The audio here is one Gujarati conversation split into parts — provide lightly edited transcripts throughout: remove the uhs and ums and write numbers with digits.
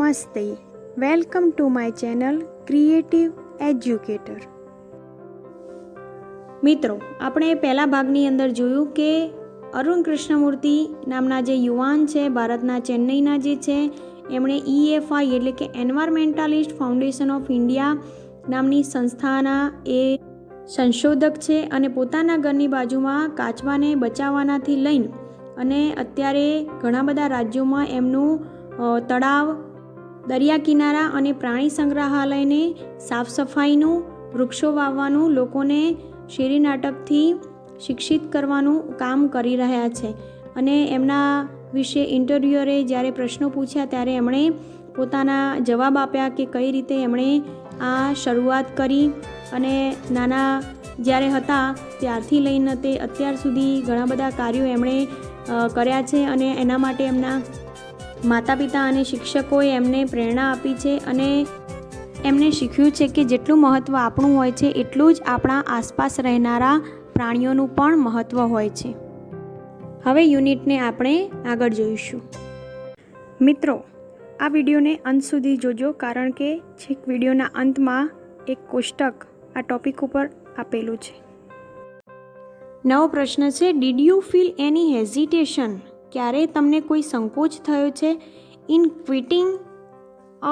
નમસ્તે, welcome to my channel creative educator. મિત્રો, આપણે પહેલા ભાગની અંદર જોયું કે અરુણ કૃષ્ણમૂર્તિ નામના જે યુવાન છે, ભારતના ચેન્નઈના જે છે, એમણે EFI એટલે કે એન્વાયરમેન્ટાલિસ્ટ ફાઉન્ડેશન ઓફ ઇન્ડિયા નામની સંસ્થાના એ સંશોધક છે અને પોતાના ઘરની બાજુમાં કાચબાને બચાવવાનાથી લઈને અને અત્યારે ઘણા બધા રાજ્યોમાં એમનું તળાવ, દરિયા કિનારા અને પ્રાણી સંગ્રહાલયને સાફ સફાઈનું, વૃક્ષો વાવવાનું, લોકોને શેરી નાટકથી શિક્ષિત કરવાનું કામ કરી રહ્યા છે. અને એમના વિશે ઇન્ટરવ્યુઅરે જ્યારે પ્રશ્નો પૂછ્યા ત્યારે એમણે પોતાના જવાબ આપ્યા કે કઈ રીતે એમણે આ શરૂઆત કરી અને નાના જ્યારે હતા ત્યારથી લઈને તે અત્યાર સુધી ઘણા બધા કાર્યો એમણે કર્યા છે અને એના માટે એમના માતા પિતા અને શિક્ષકોએ એમને પ્રેરણા આપી છે અને એમને શીખ્યું છે કે જેટલું મહત્ત્વ આપણું હોય છે એટલું જ આપણા આસપાસ રહેનારા પ્રાણીઓનું પણ મહત્ત્વ હોય છે. હવે યુનિટને આપણે આગળ જોઈશું. મિત્રો, આ વિડીયોને અંત સુધી જોજો કારણ કે છેક વિડીયોના અંતમાં એક કોષ્ટક આ ટોપિક ઉપર આપેલું છે. નવો પ્રશ્ન છે, did you feel any hesitation? ક્યારે તમને કોઈ સંકોચ થયો છે in quitting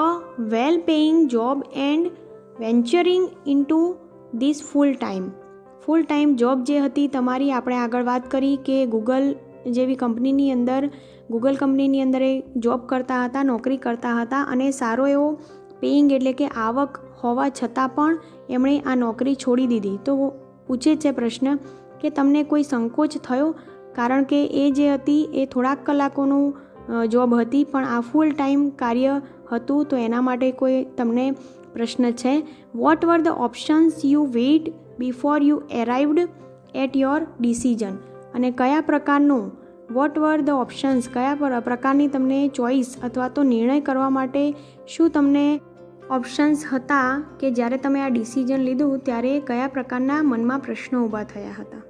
a well paying job and venturing into this full time job જે હતી તમારી, આપણે આગળ વાત કરી કે ગૂગલ જેવી કંપનીની અંદર એ જોબ કરતા હતા, નોકરી કરતા હતા અને સારો એવો પેઇંગ એટલે કે આવક હોવા છતાં પણ એમણે આ નોકરી છોડી દીધી. તો પૂછે છે પ્રશ્ન કે તમને કોઈ સંકોચ થયો કારણ કે એ જે હતી એ થોડાક કલાકોનું જોબ હતી પણ આ ફૂલ ટાઈમ કાર્ય હતું, તો એના માટે કોઈ તમને પ્રશ્ન છે. What were the options you weighed before you arrived at your decision? અને કયા પ્રકારનું કયા પ્રકારની તમને ચોઈસ અથવા તો નિર્ણય કરવા માટે શું તમને ઓપ્શન્સ હતા કે જ્યારે તમે આ ડિસિઝન લીધું ત્યારે કયા પ્રકારના મનમાં પ્રશ્નો ઊભા થયા હતા?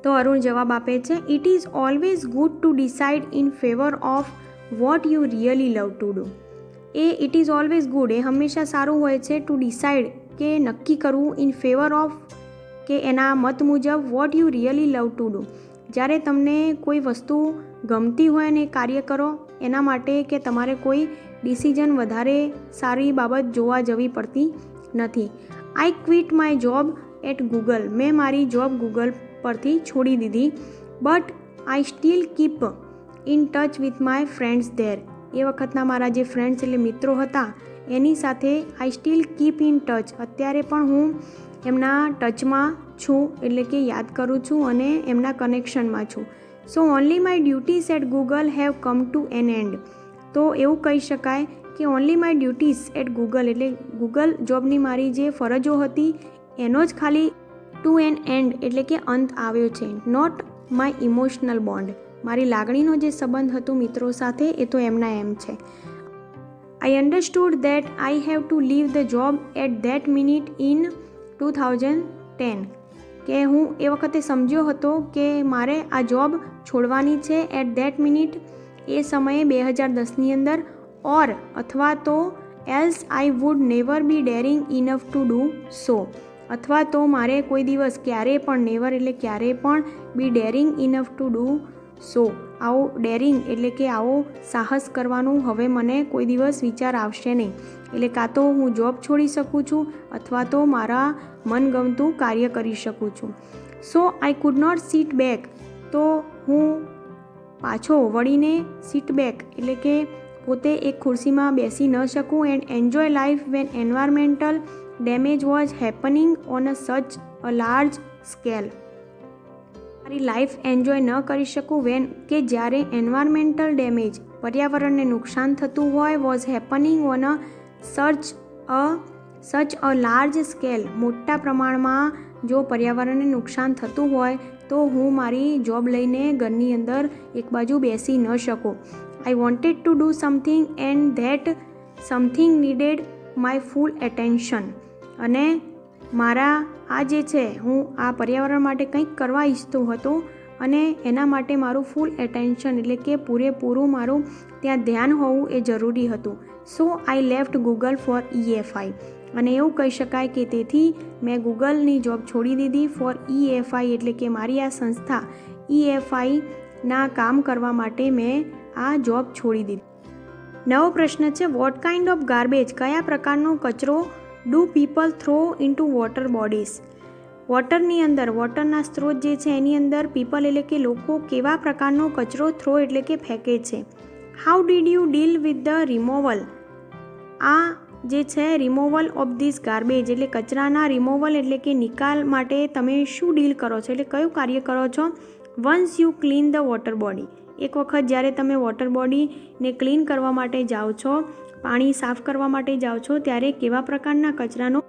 તો અરુણ જવાબ આપે છે, it is always good to decide in favour of what you really love to do. It is always good, એ હંમેશા સારું હોય છે ટુ ડિસાઇડ કે નક્કી કરવું ઇન ફેવર ઓફ કે એના મત મુજબ vote you really love to do. જ્યારે તમને કોઈ વસ્તુ ગમતી હોય ને કાર્ય કરો એના માટે કે તમારે કોઈ ડિસિઝન વધારે સારી બાબત જોવા જવી પડતી નથી. I quit my job at Google. મેં મારી જોબ ગૂગલ પરથી છોડી દીધી. But I still keep in touch with my friends there. એ વખતના મારા જે ફ્રેન્ડ્સ એટલે મિત્રો હતા એની સાથે I still keep in touch. અત્યારે પણ હું એમના ટચમાં છું એટલે કે યાદ કરું છું અને એમના કનેક્શનમાં છું. So only my duties at Google have come to an end. તો એવું કહી શકાય કે only my duties at Google એટલે ગૂગલ જોબની મારી જે ફરજો હતી એનો જ ખાલી ટુ એન એન્ડ એટલે કે અંત આવ્યો છે. Not my emotional bond. મારી લાગણીનો જે સંબંધ હતો મિત્રો સાથે એ તો એમના એમ છે. I understood that I have to leave the job at that minute in 2010. કે હું એ વખતે સમજ્યો હતો કે મારે આ જોબ છોડવાની છે એટ ધેટ મિનિટ, એ સમયે 2010ની અંદર, ઓર અથવા તો else I would never be daring enough to do સો. અથવા તો મારે કોઈ દિવસ ક્યારેય પણ નેવર એટલે ક્યારેય પણ be daring enough to do so. આવો ડેરિંગ એટલે કે આવો સાહસ કરવાનું હવે મને કોઈ દિવસ વિચાર આવશે નહીં. એટલે કાં તો હું જોબ છોડી શકું છું અથવા તો મારા મનગમતું કાર્ય કરી શકું છું. So I could not sit back. તો હું પાછો વળીને સીટ બેક એટલે કે પોતે એક ખુરશીમાં બેસી ન શકું and enjoy life when environmental damage was happening on a such a large scale. મારી લાઈફ એન્જોય ન કરી શકું વેન કે જ્યારે એન્વાયરમેન્ટલ ડેમેજ પર્યાવરણને નુકસાન થતું હોય, was happening on a such a large scale. મોટા પ્રમાણમાં જો પર્યાવરણને નુકસાન થતું હોય તો હું મારી જોબ લઈને ઘરની અંદર એક બાજુ બેસી ન શકું. I wanted to do something and that something needed my full attention. અને મારા આ જે છે હું આ પર્યાવરણ માટે કંઈક કરવા ઈચ્છતો હતો અને એના માટે મારું ફૂલ એટેન્શન એટલે કે પૂરેપૂરું મારું ત્યાં ધ્યાન હોવું એ જરૂરી હતું. So I left Google for EFI. અને એવું કહી શકાય કે તેથી મેં ગૂગલની જોબ છોડી દીધી ફોર EFI એટલે કે મારી આ સંસ્થા EFIના કામ કરવા માટે મેં આ જોબ છોડી દીધી. નવો પ્રશ્ન છે, વોટ કાઇન્ડ ઓફ ગાર્બેજ, કયા પ્રકારનો કચરો do people throw into water bodies. વોટરની અંદર, વોટરના સ્ત્રોત જે છે એની અંદર પીપલ એટલે કે લોકો કેવા પ્રકારનો કચરો થ્રો એટલે કે ફેંકે છે. How did you deal with the removal. આ જે છે રિમોવલ ઓફ ધીસ ગાર્બેજ એટલે કચરાના રિમોવલ એટલે કે નિકાલ માટે તમે શું ડીલ કરો છો એટલે કયું કાર્ય કરો છો. Once you clean the water body. એક વખત જ્યારે તમે વોટર બોડીને ક્લીન કરવા માટે જાઓ છો, પાણી સાફ કરવા માટે જાઓ છો, ત્યારે કેવા પ્રકારના કચરાનો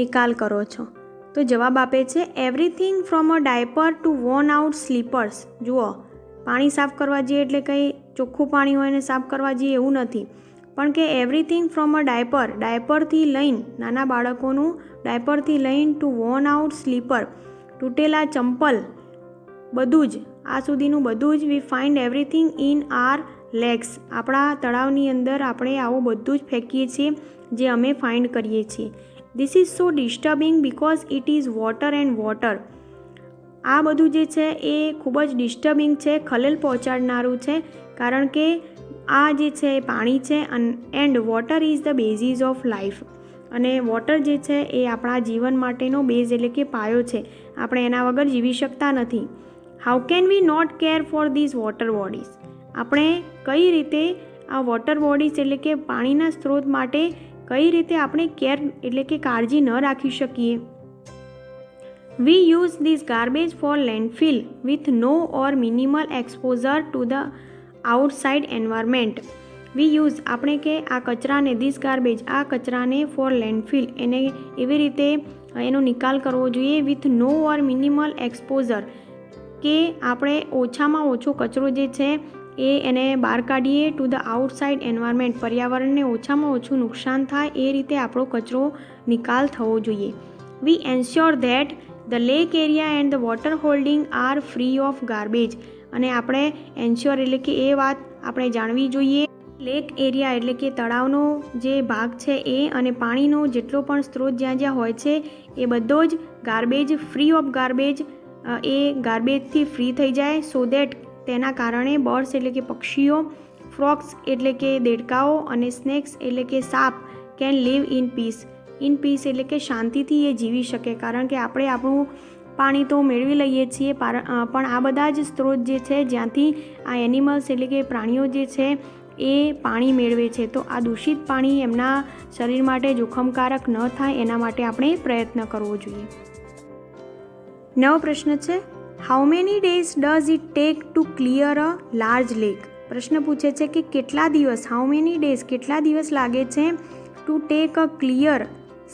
નિકાલ કરો છો. તો જવાબ આપે છે everything from a diaper to worn out slippers. જુઓ, પાણી સાફ કરવા જઈએ એટલે કંઈ ચોખ્ખું પાણી હોય ને સાફ કરવા જઈએ એવું નથી, પણ કે એવરીથિંગ ફ્રોમ અ ડાયપર, ડાયપરથી લઈને નાના બાળકોનું ડાયપરથી લઈને ટુ વોર્ન આઉટ સ્લીપર, તૂટેલા ચંપલ, બધું જ આ સુધીનું બધું જ we find everything in our lakes. આપણા તળાવની અંદર આપણે આવું બધું જ ફેંકીએ છીએ જે અમે ફાઇન્ડ કરીએ છીએ. This is so disturbing because it is water and water. આ બધું જે છે એ ખૂબ જ ડિસ્ટર્બિંગ છે, ખલેલ પહોંચાડનારું છે, કારણ કે આ જે છે એ પાણી છે and water is the basis of life. અને વોટર જે છે એ આપણા જીવન માટેનો બેઝ એટલે કે પાયો છે, આપણે એના વગર જીવી શકતા નથી. How can we not care for this water bodies. આપણે કઈ રીતે આ વોટર બોડીઝ એટલે કે પાણીના સ્ત્રોત માટે કઈ રીતે આપણે કેર એટલે કે કાળજી ન રાખી શકીએ. We use this garbage for landfill with no or minimal exposure to the outside environment. We use આપણે કે આ કચરાને, ધીસ ગાર્બેજ આ કચરાને ફોર લેન્ડફિલ એને એવી રીતે એનો નિકાલ કરવો જોઈએ with no or minimal exposure કે આપણે ઓછામાં ઓછો કચરો જે છે એ એને બહાર કાઢીએ ટુ ધ આઉટસાઇડ એન્વાયરમેન્ટ, પર્યાવરણને ઓછામાં ઓછું નુકસાન થાય એ રીતે આપણો કચરો નિકાલ થવો જોઈએ. We ensure that the lake area and the water holding are free of garbage. અને આપણે એન્શ્યોર એટલે કે એ વાત આપણે જાણવી જોઈએ, લેક એરિયા એટલે કે તળાવનો જે ભાગ છે એ અને પાણીનો જેટલો પણ સ્ત્રોત જ્યાં જ્યાં હોય છે એ બધો જ ગાર્બેજ, ફ્રી ઓફ ગાર્બેજ, એ ગાર્બેજથી ફ્રી થઈ જાય. સો દેટ તેના કારણે બર્ડ્સ એટલે કે પક્ષીઓ, ફ્રોગ્સ એટલે કે દેડકાઓ અને સ્નેક્સ એટલે કે સાપ can live in peace. In peace એટલે કે શાંતિથી એ જીવી શકે, કારણ કે આપણે આપણું પાણી તો મેળવી લઈએ છીએ, પણ આ બધા જ સ્ત્રોત જે છે જ્યાંથી આ એનિમલ્સ એટલે કે પ્રાણીઓ જે છે એ પાણી મેળવે છે, તો આ દૂષિત પાણી એમના શરીર માટે જોખમકારક ન થાય એના માટે આપણે પ્રયત્ન કરવો જોઈએ. નવો પ્રશ્ન છે, how many days does it take to clear a large lake. પ્રશ્ન પૂછે છે કે કેટલા દિવસ, હાઉ મેની ડેઝ કેટલા દિવસ લાગે છે ટુ ટેક અ ક્લિયર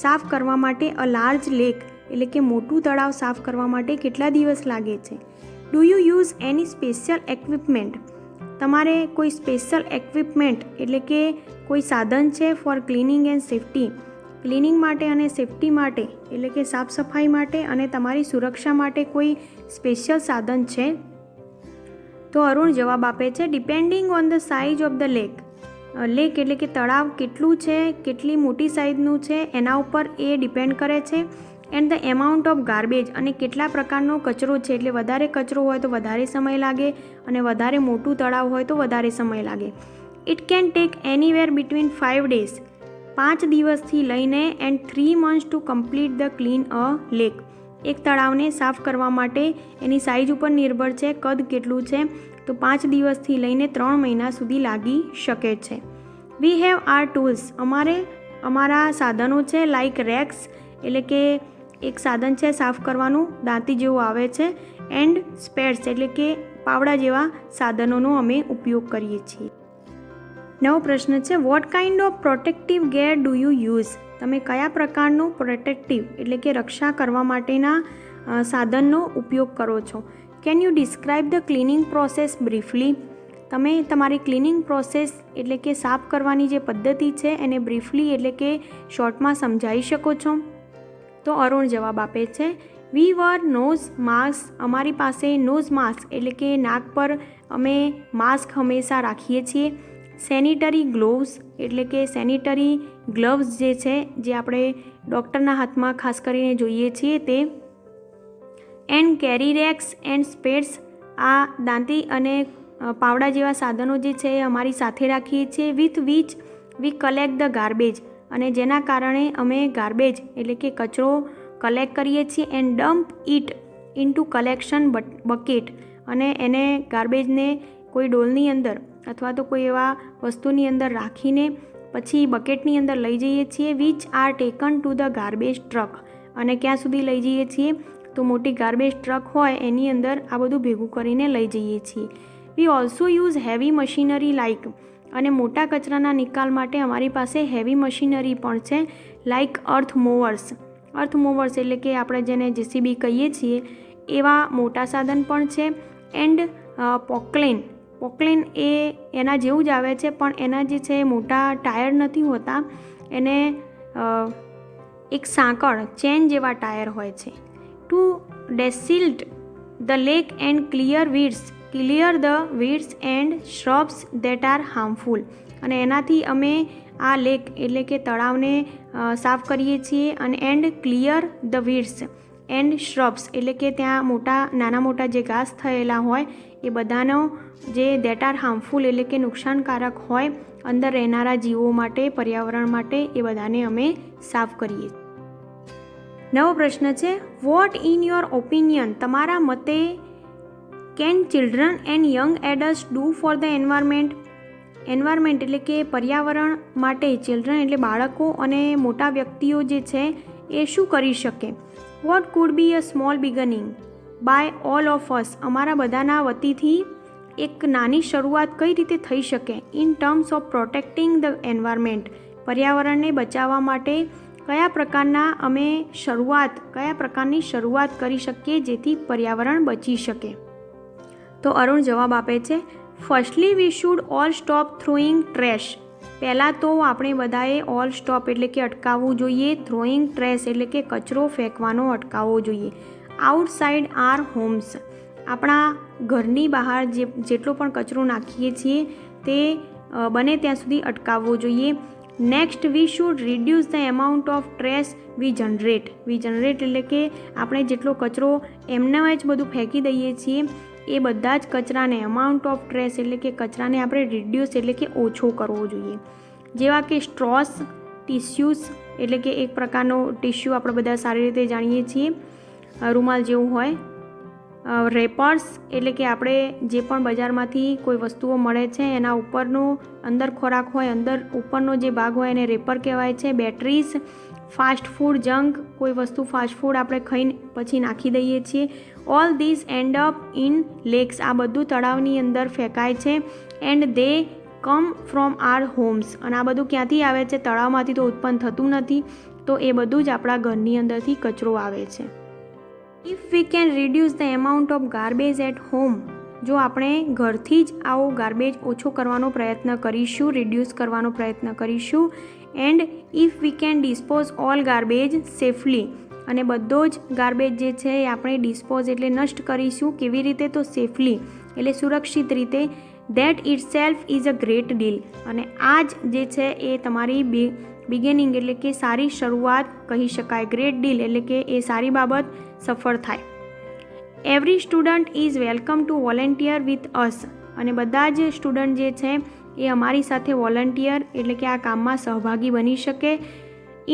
સાફ કરવા માટે અ લાર્જ લેક એટલે કે મોટું તળાવ સાફ કરવા માટે કેટલા દિવસ લાગે છે. Do you use any special equipment. તમારે કોઈ સ્પેશિયલ એક્વિપમેન્ટ એટલે કે કોઈ સાધન છે for cleaning and safety, cleaning માટે અને સેફ્ટી માટે એટલે કે સાફ સફાઈ માટે અને તમારી સુરક્ષા માટે કોઈ સ્પેશિયલ સાધન છે. તો અરુણ જવાબ આપે છે depending on the size of the lake. Lake એટલે કે તળાવ કેટલું છે, કેટલી મોટી સાઇઝનું છે એના ઉપર એ ડિપેન્ડ કરે છે. And the amount of garbage અને કેટલા પ્રકારનો કચરો છે, એટલે વધારે કચરો હોય તો વધારે સમય લાગે અને વધારે મોટું તળાવ હોય તો વધારે સમય લાગે. It can take anywhere between 5 days 5 દિવસથી લઈને and 3 months to complete the clean a lake. એક તળાવને સાફ કરવા માટે એની સાઇઝ ઉપર નિર્ભર છે, કદ કેટલું છે, તો 5 દિવસથી લઈને 3 મહિના સુધી લાગી શકે છે. We have our tools. અમારા સાધનો છે લાઇક રેક્સ એટલે કે એક સાધન છે સાફ કરવાનું, દાંતી જેવું આવે છે, એન્ડ સ્પેડ્સ એટલે કે પાવડા જેવા સાધનોનો અમે ઉપયોગ કરીએ છીએ. નવો પ્રશ્ન છે, what kind of protective gear do you use. તમે કયા પ્રકારનું પ્રોટેક્ટિવ એટલે કે રક્ષા કરવા માટેના સાધનનો ઉપયોગ કરો છો. Can you describe the cleaning process briefly. તમે તમારી ક્લિનિંગ પ્રોસેસ એટલે કે સાફ કરવાની જે પદ્ધતિ છે એને બ્રીફલી એટલે કે શોર્ટમાં સમજાવી શકો છો. તો અરુણ જવાબ આપે છે વી વર નોઝ માસ્ક, અમારી પાસે નોઝ માસ્ક એટલે કે નાક પર અમે માસ્ક હંમેશા રાખીએ છીએ. સેનિટરી ગ્લોવ્સ એટલે કે સેનિટરી ગ્લવ્સ જે છે, જે આપણે ડૉક્ટરના હાથમાં ખાસ કરીને જોઈએ છીએ તે. એન્ડ કેરી રેક્સ એન્ડ સ્પેડ્સ, આ દાંતી અને પાવડા જેવા સાધનો જે છે એ અમારી સાથે રાખીએ છીએ. With which we collect the garbage, અને જેના કારણે અમે ગાર્બેજ એટલે કે કચરો કલેક્ટ કરીએ છીએ. And dump it into collection bucket, અને એને ગાર્બેજને કોઈ ડોલની અંદર અથવા તો કોઈ એવા વસ્તુની અંદર રાખીને પછી બકેટની અંદર લઈ જઈએ છીએ. Which are taken to the garbage truck, અને ક્યાં સુધી લઈ જઈએ છીએ તો મોટી ગાર્બેજ ટ્રક હોય એની અંદર આ બધું ભેગું કરીને લઈ જઈએ છીએ. We also use heavy machinery like, અને મોટા કચરાના નિકાલ માટે અમારી પાસે હેવી મશીનરી પણ છે. લાઇક અર્થ મૂવર્સ, અર્થ મૂવર્સ એટલે કે આપણે જેને જેસીબી કહીએ છીએ એવા મોટા સાધન પણ છે. એન્ડ પોકલેન, પોકલેન એ એના જેવું જ આવે છે, પણ એના જે છે મોટા ટાયર નથી હોતા, એને એક સાંકળ ચેન જેવા ટાયર હોય છે. To desilt the lake and clear the weeds and shrubs that are harmful, અને એનાથી અમે આ લેક એટલે કે તળાવને સાફ કરીએ છીએ. અને and clear the weeds and શ્રબ્સ એટલે કે ત્યાં નાના મોટા જે ઘાસ થયેલા હોય એ બધાનો જે ધેટ આર હાર્મફુલ એટલે કે નુકસાનકારક હોય અંદર રહેનારા જીવો માટે, પર્યાવરણ માટે, એ બધાને અમે સાફ કરીએ. નવો પ્રશ્ન છે, વોટ ઇન યોર ઓપિનિયન, તમારા મતે can children and young adults do for the environment. Environment એટલે કે પર્યાવરણ માટે ચિલ્ડ્રન એટલે બાળકો અને મોટા વ્યક્તિઓ જે છે એ શું કરી શકે. What could be a small beginning by all of us, અમારા બધાના વતીથી એક નાની શરૂઆત કઈ રીતે થઈ શકે. In terms of protecting the environment, પર્યાવરણને બચાવવા માટે કયા પ્રકારની શરૂઆત કરી શકીએ જેથી પર્યાવરણ બચી શકે. તો અરુણ જવાબ આપે છે, firstly we should all stop throwing trash. પહેલાં તો આપણે બધાએ ઓલ સ્ટોપ એટલે કે અટકાવવું જોઈએ. થ્રોઈંગ ટ્રેશ એટલે કે કચરો ફેંકવાનો અટકાવવો જોઈએ. આઉટસાઇડ આર હોમ્સ, આપણા ઘરની બહાર જેટલો પણ કચરો નાખીએ છીએ તે બને ત્યાં સુધી અટકાવવો જોઈએ. Next we should reduce the amount of trash we generate. We generate એટલે કે આપણે જેટલો કચરો એમને જ બધું ફેંકી દઈએ છીએ એ બધા જ કચરાને, અમાઉન્ટ ઓફ ટ્રેશ એટલે કે કચરાને આપણે રિડ્યુસ એટલે કે ઓછો કરવો જોઈએ. જેવા કે સ્ટ્રોસ, ટિશ્યુઝ એટલે કે એક પ્રકારનો ટિશ્યુ આપણે બધા સારી રીતે જાણીએ છીએ, રૂમાલ જેવું હોય. રેપર્સ એટલે કે આપણે જે પણ બજારમાંથી કોઈ વસ્તુઓ મળે છે એના ઉપરનો અંદર ખોરાક હોય, અંદર ઉપરનો જે ભાગ હોય એને રેપર કહેવાય છે. બેટરીઝ, ફાસ્ટ ફૂડ જંક, કોઈ વસ્તુ ફાસ્ટ ફૂડ આપણે ખાઈને પછી નાખી દઈએ છીએ. All this end up in lakes, આ બધું તળાવની અંદર ફેંકાય છે. And they come from our homes, અને આ બધું ક્યાંથી આવે છે, તળાવમાંથી તો ઉત્પન્ન થતું નથી, તો એ બધું જ આપણા ઘરની અંદરથી કચરો આવે છે. If we can reduce the amount of garbage at home, જો આપણે ઘરથી જ આવો ગાર્બેજ ઓછો કરવાનો પ્રયત્ન કરીશું, રિડ્યુસ કરવાનો પ્રયત્ન કરીશું. And if we can dispose all garbage safely, અને બધો જ ગાર્બેજ જે છે એ આપણે ડિસ્પોઝ એટલે નષ્ટ કરીશું. કેવી રીતે, તો સેફલી એટલે સુરક્ષિત રીતે. That it self is a great deal, અને આ જ જે છે એ તમારી બિગિનિંગ એટલે કે સારી શરૂઆત કહી શકાય. ગ્રેટ ડીલ એટલે કે એ સારી બાબત સફળ થાય. Every student is welcome to volunteer with us, અને બધા જ સ્ટુડન્ટ જે છે એ અમારી સાથે વોલન્ટિયર એટલે કે આ કામમાં સહભાગી બની શકે.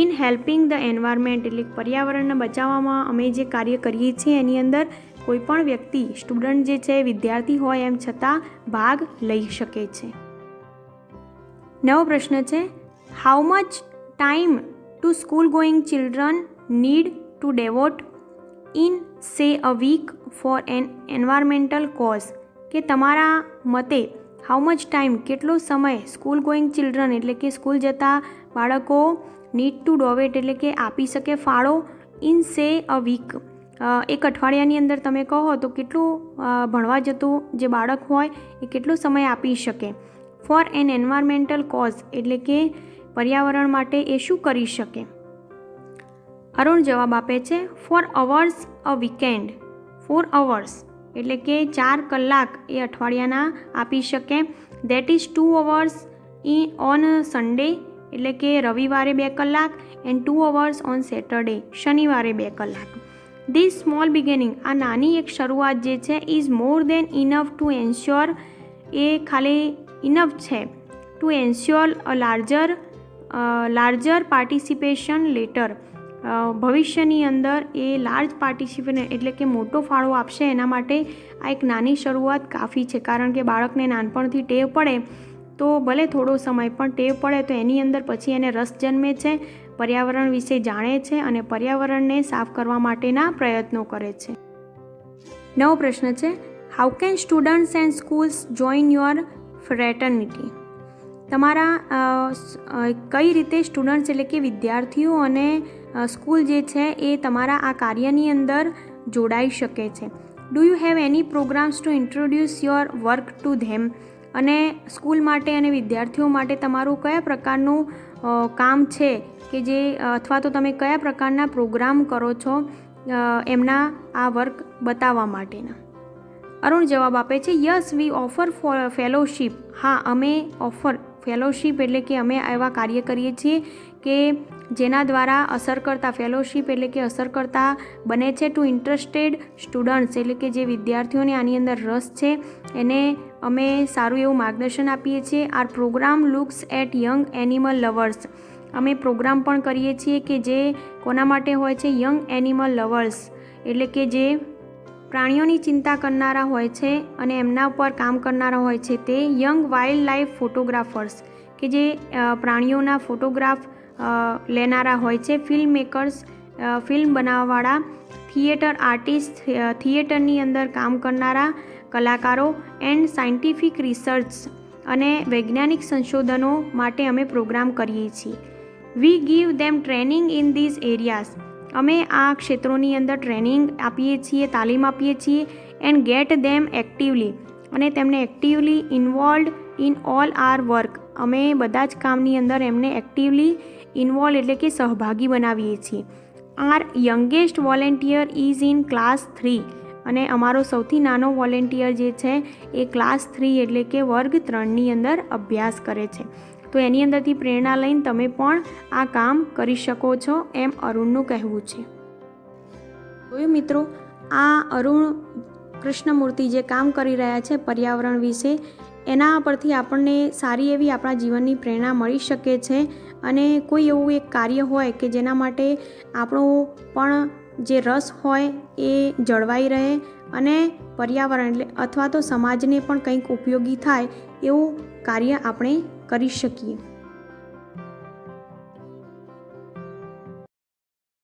ઇન હેલ્પિંગ ધ એન્વાયરમેન્ટ એટલે પર્યાવરણને બચાવવામાં અમે જે કાર્ય કરીએ છીએ એની અંદર કોઈ પણ વ્યક્તિ, સ્ટુડન્ટ જે છે વિદ્યાર્થી હોય એમ છતાં ભાગ લઈ શકે છે. નવો પ્રશ્ન છે, how much time to school going children need to devote in say a week for an environmental cause. કે તમારા મતે હાઉ મચ ટાઈમ, કેટલો સમય સ્કૂલ ગોઈંગ ચિલ્ડ્રન એટલે કે સ્કૂલ જતા બાળકો નીડ ટુ ડોવેટ એટલે કે આપી શકે ફાળો ઇન સે અ વીક, એક અઠવાડિયાની અંદર તમે કહો તો કેટલું ભણવા જતું જે બાળક હોય એ કેટલો સમય આપી શકે. ફોર એન એન્વાયરમેન્ટલ કોઝ એટલે કે પર્યાવરણ માટે એ શું કરી શકે. અરુણ જવાબ આપે છે 4 hours અ વીકેન્ડ. 4 hours એટલે કે 4 કલાક એ અઠવાડિયાના આપી શકે. That is 2 hours on Sunday એટલે કે રવિવારે 2 કલાક એન્ડ 2 hours ઓન સેટરડે શનિવારે 2 કલાક. ધીસ સ્મોલ બિગિનિંગ આ નાની એક શરૂઆત જે છે is more than enough to ensure એ ખાલી ઇનફ છે to ensure a larger participation later. ભવિષ્યની અંદર એ લાર્જ પાર્ટિસિપેશન એટલે કે મોટો ફાળો આપશે એના માટે આ એક નાની શરૂઆત કાફી છે. કારણ કે બાળકને નાનપણથી ટેવ પડે તો ભલે થોડો સમય પણ ટેવ પડે તો એની અંદર પછી એને રસ જન્મે છે, પર્યાવરણ વિશે જાણે છે અને પર્યાવરણને સાફ કરવા માટેના પ્રયત્નો કરે છે. નવો પ્રશ્ન છે how can students and schools join your fraternity. તમારા કઈ રીતે સ્ટુડન્ટ્સ એટલે કે વિદ્યાર્થીઓ અને સ્કૂલ જે છે એ તમારા આ કાર્યની અંદર જોડાઈ શકે છે. Do you have any programs to introduce your work to them. અને સ્કૂલ માટે અને વિદ્યાર્થીઓ માટે તમારું કયા પ્રકારનું કામ છે કે જે અથવા તો તમે કયા પ્રકારના પ્રોગ્રામ કરો છો એમના આ વર્ક બતાવવા માટેના. અરુણ જવાબ આપે છે યસ વી ઓફર ફેલોશિપ. હા અમે ઓફર ફેલોશિપ એટલે કે અમે એવા કાર્ય કરીએ છીએ કે જેના દ્વારા અસરકર્તા ફેલોશિપ એટલે કે અસરકર્તા બને છે ટુ ઇન્ટરેસ્ટેડ સ્ટુડન્ટ્સ એટલે કે જે વિદ્યાર્થીઓને આની અંદર રસ છે એને અમે સારું એવું માર્ગદર્શન આપીએ છીએ. Our program looks at young animal lovers. અમે પ્રોગ્રામ પણ કરીએ છીએ કે જે કોના માટે હોય છે યંગ એનિમલ લવર્સ એટલે કે જે પ્રાણીઓની ચિંતા કરનારા હોય છે અને એમના ઉપર કામ કરનારા હોય છે તે યંગ વાઇલ્ડ લાઈફ ફોટોગ્રાફર્સ કે જે પ્રાણીઓના ફોટોગ્રાફ લેનારા હોય છે. ફિલ્મ મેકર્સ ફિલ્મ બનાવવાવાળા, થિયેટર આર્ટિસ્ટ થિયેટરની અંદર કામ કરનારા કલાકારો એન્ડ સાયન્ટિફિક રિસર્ચ અને વૈજ્ઞાનિક સંશોધનો માટે અમે પ્રોગ્રામ કરીએ છીએ. We give them training in these areas. અમે આ ક્ષેત્રોની અંદર ટ્રેનિંગ આપીએ છીએ, તાલીમ આપીએ છીએ એન્ડ ગેટ ધેમ એક્ટિવલી અને તેમને actively involved in all are work. અમે બધા જ કામની અંદર એમને એક્ટિવલી ઇન્વોલ્વ એટલે કે સહભાગી બનાવીએ છીએ. Our youngest volunteer is in class 3 અને અમારો સૌથી નાનો વોલેન્ટિયર જે છે એ ક્લાસ 3 એટલે કે વર્ગ 3ની અંદર અભ્યાસ કરે છે. તો એની અંદરથી પ્રેરણા લઈને તમે પણ આ કામ કરી શકો છો એમ અરુણનું કહેવું છે. જોયું મિત્રો, આ અરુણ કૃષ્ણમૂર્તિ જે કામ કરી રહ્યા છે પર્યાવરણ વિશે એના પરથી આપણને સારી એવી આપણા જીવનની પ્રેરણા મળી શકે છે. અને કોઈ એવું એક કાર્ય હોય કે જેના માટે આપણો પણ જે રસ હોય એ જળવાઈ રહે અને પર્યાવરણ એટલે અથવા તો સમાજને પણ કંઈક ઉપયોગી થાય એવું કાર્ય આપણે કરી શકીએ.